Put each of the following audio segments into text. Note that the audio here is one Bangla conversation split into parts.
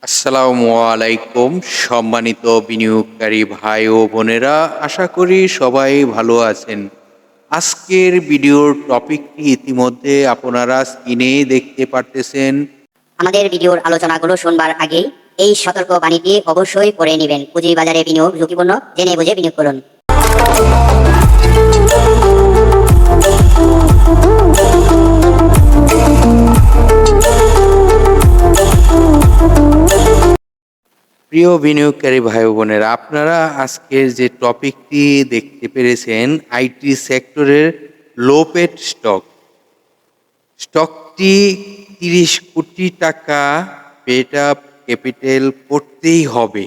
আসসালামু আলাইকুম সম্মানিত বিনিয়োগকারী ভাই ও বোনেরা, আশা করি সবাই ভালো আছেন। আজকের ভিডিওর টপিকটি ইতিমধ্যে আপনারা স্ক্রিনে দেখতে পারতেছেন। আমাদের ভিডিওর আলোচনাগুলো শুনবার আগেই এই সতর্ক বাণীটি অবশ্যই পড়ে নেবেন। পুঁজিবাজারে বিনিয়োগ ঝুঁকিপূর্ণ, জেনে বুঝে বিনিয়োগ করুন। প্রিয় বিনিয়োগকারী ভাই ও বোনেরা, আপনারা আজকের যে টপিকটি দেখতে পেরেছেন, আইটি সেক্টরের লো পেড স্টকটি 30 কোটি টাকা পেড আপ ক্যাপিটাল করতেই হবে।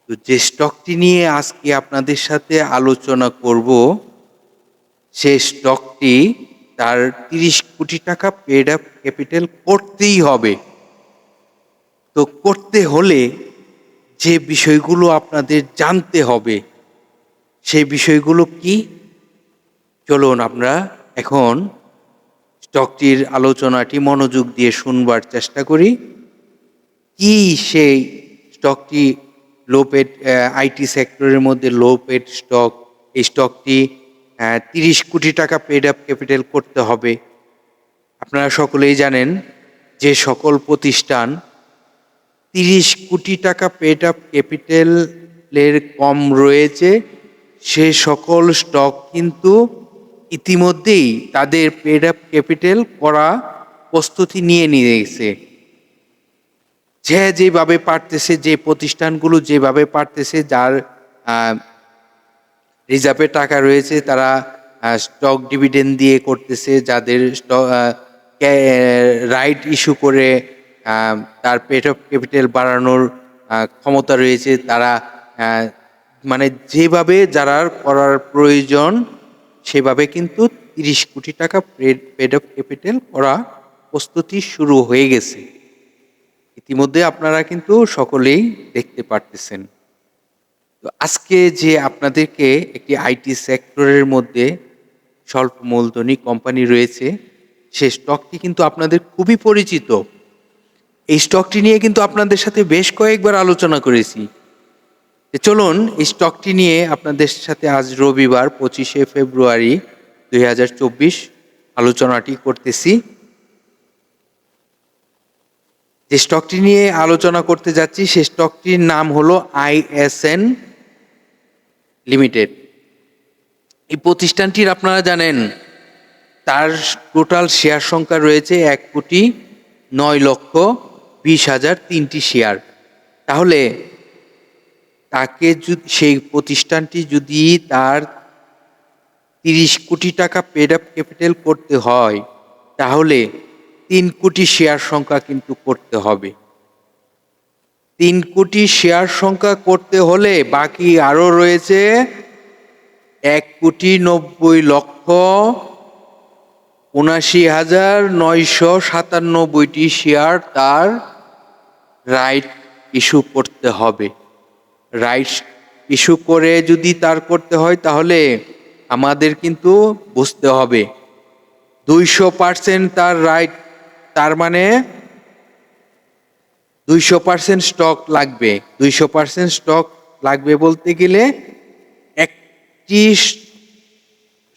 তো যে স্টকটি নিয়ে আজকে আপনাদের সাথে আলোচনা করব, সে স্টকটি তার 30 কোটি টাকা পেড আপ ক্যাপিটাল করতেই হবে। তো করতে হলে যে বিষয়গুলো আপনাদের জানতে হবে, সেই বিষয়গুলো কি? চলুন আমরা এখন স্টকটির আলোচনাটি মনোযোগ দিয়ে শুনবার চেষ্টা করি। কি সেই স্টকটি? লো পেড আইটি সেক্টরের মধ্যে লো পেড স্টক। এই স্টকটি 30 কোটি টাকা পেড আপ ক্যাপিটাল করতে হবে। আপনারা সকলেই জানেন যে সকল প্রতিষ্ঠান 30 কোটি টাকা পেড আপ ক্যাপিটালের কম রয়েছে, সে সকল স্টক কিন্তু ইতিমধ্যেই তাদের পেড আপ ক্যাপিটাল করা প্রস্তুতি নিয়ে নিয়েছে। যেভাবে পারতেছে, যে প্রতিষ্ঠানগুলো যেভাবে পারতেছে, যার রিজার্ভে টাকা রয়েছে, তারা স্টক ডিভিডেন্ড দিয়ে করতেছে। যাদের স্টক রাইট ইস্যু করে তার পেড অফ ক্যাপিটাল বাড়ানোর ক্ষমতা রয়েছে, তারা মানে যেভাবে যারা করার প্রয়োজন সেভাবে কিন্তু 30 কোটি টাকা পেড অফ ক্যাপিটাল করা প্রস্তুতি শুরু হয়ে গেছে। ইতিমধ্যে আপনারা কিন্তু সকলেই দেখতে পারতেছেন। তো আজকে যে আপনাদেরকে একটি আইটি সেক্টরের মধ্যে স্বল্প মূলধনী কোম্পানি রয়েছে, সে স্টকটি কিন্তু আপনাদের খুবই পরিচিত। এই স্টকটি নিয়ে কিন্তু আপনাদের সাথে বেশ কয়েকবার আলোচনা করেছি। চলুন এই স্টকটি নিয়ে আপনাদের সাথে আজ রবিবার 25শে ফেব্রুয়ারি 2024 আলোচনাটি করতেছি। যে স্টকটি নিয়ে আলোচনা করতে যাচ্ছি, সে স্টকটির নাম হলো ISN লিমিটেড। এই প্রতিষ্ঠানটির আপনারা জানেন তার টোটাল শেয়ার সংখ্যা রয়েছে 1,09,20,003টি শেয়ার। তাহলে তাকে সেই প্রতিষ্ঠানটি যদি তার 30 কোটি টাকা পেড আপ ক্যাপিটাল করতে হয়, তাহলে 3 কোটি শেয়ার সংখ্যা কিন্তু করতে হবে। 3 কোটি শেয়ার সংখ্যা করতে হলে বাকি আরো রয়েছে 1,90,79,997টি শেয়ার তার রাইট ইস্যু করতে হবে। রাইট ইস্যু করে যদি তার করতে হয়, তাহলে আমাদের কিন্তু বুঝতে হবে 200% তার রাইট, তার মানে 200% স্টক লাগবে। 200% স্টক লাগবে বলতে গেলে একটি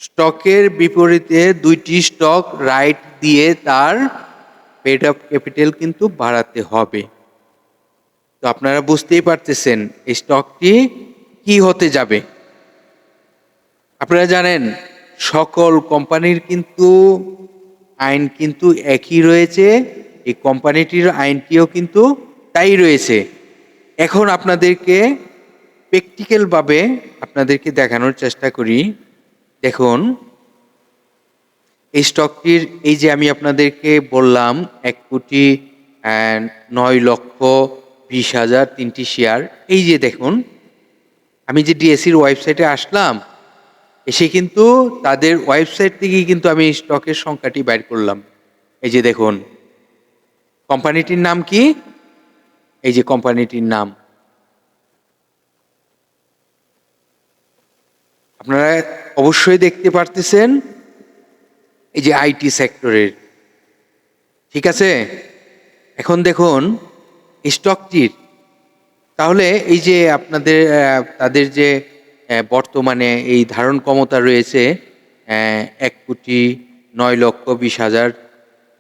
স্টকের বিপরীতে 2টি স্টক রাইট দিয়ে তার পেড আপ ক্যাপিটাল কিন্তু বাড়াতে হবে। তো আপনারা বুঝতেই পারতেছেন এই স্টকটি কি হতে যাবে। আপনারা জানেন সকল কোম্পানির কিন্তু আইন কিন্তু একই রয়েছে, এই কোম্পানিটির আইনটিও কিন্তু তাই রয়েছে। এখন আপনাদেরকে প্র্যাকটিক্যালভাবে আপনাদেরকে দেখানোর চেষ্টা করি। দেখুন এই স্টকটির, এই যে আমি আপনাদেরকে বললাম 1,09,20,003টি শেয়ার, এই যে দেখুন আমি যে ডিএসসির ওয়েবসাইটে আসলাম, এসে কিন্তু তাদের ওয়েবসাইট থেকে কিন্তু আমি স্টকের সংখ্যাটি বাইর করলাম। এই যে দেখুন কোম্পানিটির নাম কি, এই যে কোম্পানিটির নাম আপনারা অবশ্যই দেখতে পারতেছেন, এই যে আইটি সেক্টরের। ঠিক আছে, এখন দেখুন স্টকটির, তাহলে এই যে আপনাদের তাদের যে বর্তমানে এই ধারণ ক্ষমতা রয়েছে ১,৯,২০,০০০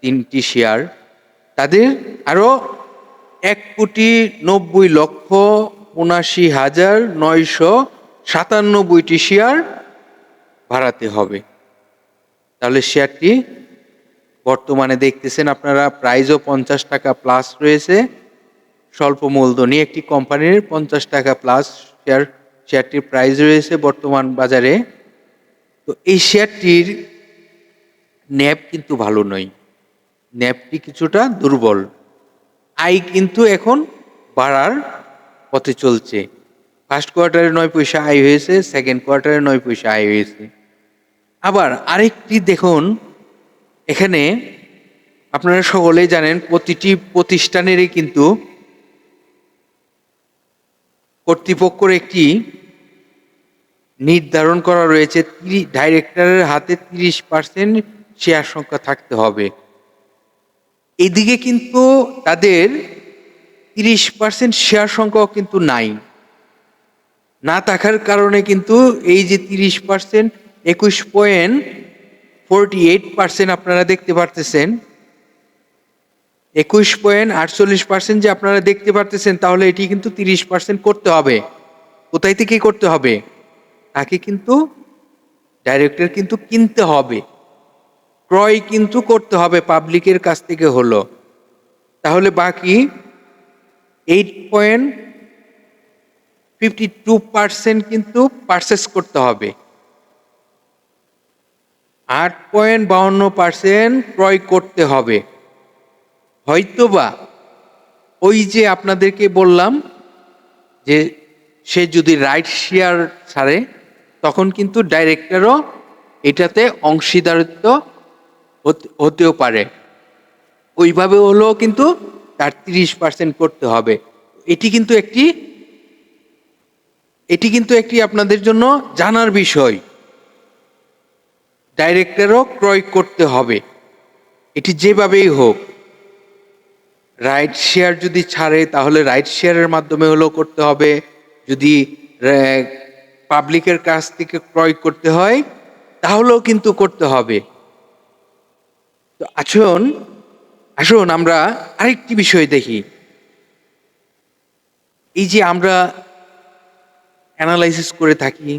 3টি শেয়ার, তাদের আরও ১,৯৭,৭৯,৯৯৭টি শেয়ার বাড়াতে হবে। তাহলে শেয়ারটি বর্তমানে দেখতেছেন আপনারা প্রাইসও ৫০ টাকা প্লাস রয়েছে। স্বল্প মূলধনী একটি কোম্পানির ৫০ টাকা প্লাস শেয়ারটির প্রাইস রয়েছে বর্তমান বাজারে। তো এই শেয়ারটির ন্যাব কিন্তু ভালো নয়, ন্যাবটি কিছুটা দুর্বল। আয় কিন্তু এখন বাড়ার পথে চলছে। ফার্স্ট কোয়ার্টারে ৯ পয়সা আয় হয়েছে, সেকেন্ড কোয়ার্টারে ৯ পয়সা আয় হয়েছে। আবার আরেকটি দেখুন, এখানে আপনারা সকলেই জানেন প্রতিটি প্রতিষ্ঠানেরই কিন্তু কর্তৃপক্ষের একটি নির্ধারণ করা রয়েছে, ডাইরেক্টরের হাতে ৩০% শেয়ার সংখ্যা থাকতে হবে। এদিকে কিন্তু তাদের ৩০% শেয়ার সংখ্যাও কিন্তু নাই। না থাকার কারণে কিন্তু এই যে ৩০% ২১.48% আপনারা দেখতে পারতেছেন, ২১.৪৮% যে আপনারা দেখতে পারতেছেন, তাহলে এটি কিন্তু ৩০% করতে হবে। কোথায় থেকে করতে হবে? তাকে কিন্তু ডাইরেক্টর কিন্তু কিনতে হবে, ক্রয় কিন্তু করতে হবে পাবলিকের কাছ থেকে হলো। তাহলে বাকি 8.52% কিন্তু পারচেস করতে হবে, 8.52% ক্রয় করতে হবে। হয়তোবা ওই যে আপনাদেরকে বললাম যে সে যদি রাইট শেয়ার ছাড়ে, তখন কিন্তু ডাইরেক্টরও এটাতে অংশীদারিত্ব হতেও পারে। ওইভাবে হলেও কিন্তু তার 30% করতে হবে। এটি কিন্তু একটি আপনাদের জন্য জানার বিষয়। ডাইরেক্টরও ক্রয় করতে হবে, এটি যেভাবেই হোক। রাইট শেয়ার যদি ছাড়ে, তাহলে রাইট শেয়ারের মাধ্যমে হলেও করতে হবে। যদি পাবলিকের কাছ থেকে ক্রয় করতে হয়, তাহলেও কিন্তু করতে হবে। তো আসুন আমরা আরেকটি বিষয় দেখি। এই যে আমরা অ্যানালাইসিস করে থাকি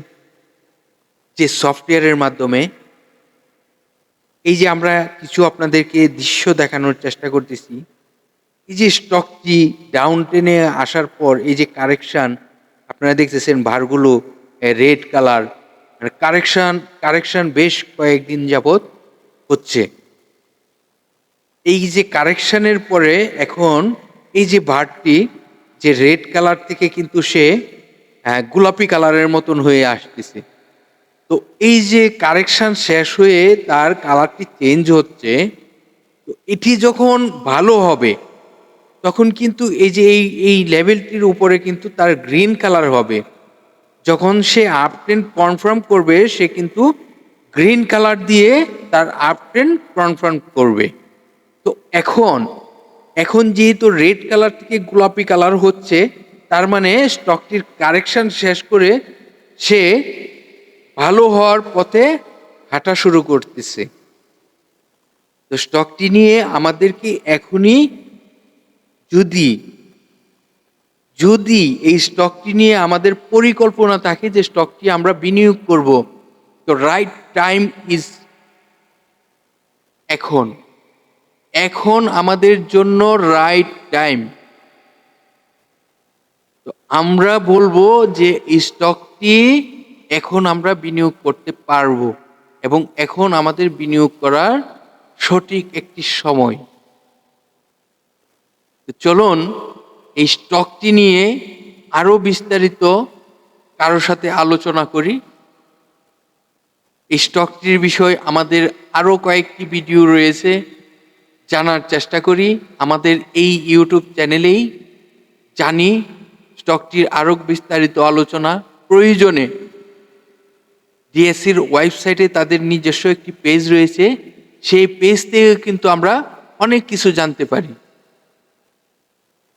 যে সফটওয়্যারের মাধ্যমে, এই যে আমরা কিছু আপনাদেরকে দৃশ্য দেখানোর চেষ্টা করতেছি। এই যে স্টকটি ডাউন টেনে আসার পর এই যে কারেকশন আপনারা দেখতেছেন, বারগুলো রেড কালার, কারেকশন বেশ কয়েকদিন যাবত হচ্ছে। এই যে কারেকশনের পরে এখন এই যে বারটি যে রেড কালার থেকে কিন্তু সে গোলাপি কালারের মতন হয়ে আসতেছে। তো এই যে কারেকশন শেষ হয়ে তার কালারটি চেঞ্জ হচ্ছে, তো এটি যখন ভালো হবে, তখন কিন্তু এই যে এই লেভেলটির উপরে কিন্তু তার গ্রিন কালার হবে। যখন সে আপ ট্রেন্ড কনফার্ম করবে, সে কিন্তু গ্রিন কালার দিয়ে তার আপ ট্রেন্ড কনফার্ম করবে। তো এখন যেহেতু রেড কালার থেকে গোলাপি কালার হচ্ছে, তার মানে স্টকটির কারেকশন শেষ করে সে ভালো হওয়ার পথে হাঁটা শুরু করতেছে। তো স্টকটি নিয়ে আমাদেরকে এখনই যদি এই স্টকটি নিয়ে আমাদের পরিকল্পনা থাকে যে স্টকটি আমরা বিনিয়োগ করব, তো রাইট টাইম ইজ এখন আমাদের জন্য রাইট টাইম। তো আমরা বলবো যে এই স্টকটি এখন আমরা বিনিয়োগ করতে পারবো, এবং এখন আমাদের বিনিয়োগ করার সঠিক একটি সময়। চলুন এই স্টকটি নিয়ে আরো বিস্তারিত কারোর সাথে আলোচনা করি। এই স্টকটির বিষয় আমাদের আরো কয়েকটি ভিডিও রয়েছে, জানার চেষ্টা করি আমাদের এই ইউটিউব চ্যানেলেই। জানি স্টকটির আরো বিস্তারিত আলোচনা। প্রয়োজনে ডিএসসির ওয়েবসাইটে তাদের নিজস্ব একটি পেজ রয়েছে, সেই পেজ থেকে কিন্তু আমরা অনেক কিছু জানতে পারি।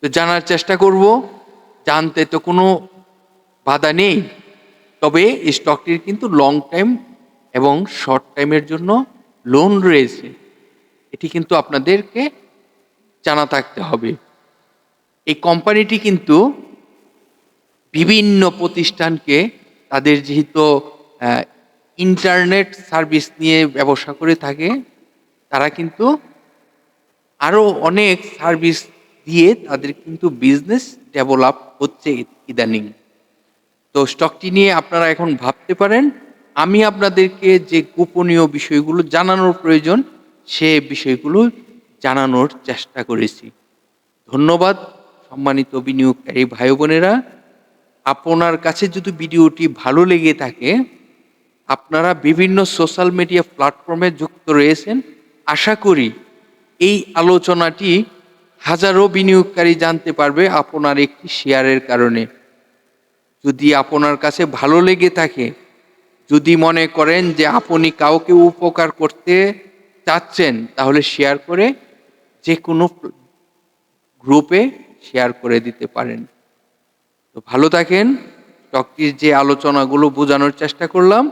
তো তো জানার চেষ্টা করব, জানতে তো কোনো বাধা নেই। তবে এই স্টকটির কিন্তু লং টাইম এবং শর্ট টাইমের জন্য লোন রয়েছে, এটি কিন্তু আপনাদেরকে জানা থাকতে হবে। এই কোম্পানিটি কিন্তু বিভিন্ন প্রতিষ্ঠানকে তাদের যেহেতু ইন্টারনেট সার্ভিস নিয়ে ব্যবসা করে থাকে, তারা কিন্তু আরও অনেক সার্ভিস দিয়ে তাদের কিন্তু বিজনেস ডেভেলপ হচ্ছে ইদানিং। তো স্টকটি নিয়ে আপনারা এখন ভাবতে পারেন। আমি আপনাদেরকে যে গোপনীয় বিষয়গুলো জানানোর প্রয়োজন, সে বিষয়গুলো জানানোর চেষ্টা করেছি। ধন্যবাদ সম্মানিত বিনিয়োগকারী ভাই বোনেরা। আপনার কাছে যদি ভিডিওটি ভালো লেগে থাকে, আপনারা বিভিন্ন সোশ্যাল মিডিয়া প্ল্যাটফর্মে যুক্ত রয়েছেন। আশা করি এই আলোচনাটি হাজারো বিনিয়োগকারী জানতে পারবে আপনার একটি শেয়ারের কারণে। যদি আপনার কাছে ভালো লেগে থাকে, যদি মনে করেন যে আপনি কাউকে উপকার করতে চাচ্ছেন, তাহলে শেয়ার করে যে কোনো গ্রুপে শেয়ার করে দিতে পারেন। তো ভালো থাকেন। স্টকটির যে আলোচনাগুলো বোঝানোর চেষ্টা করলাম,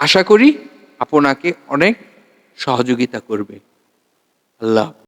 আশা করি আপনাকে অনেক সহযোগিতা করবে। আল্লাহ হাফেজ।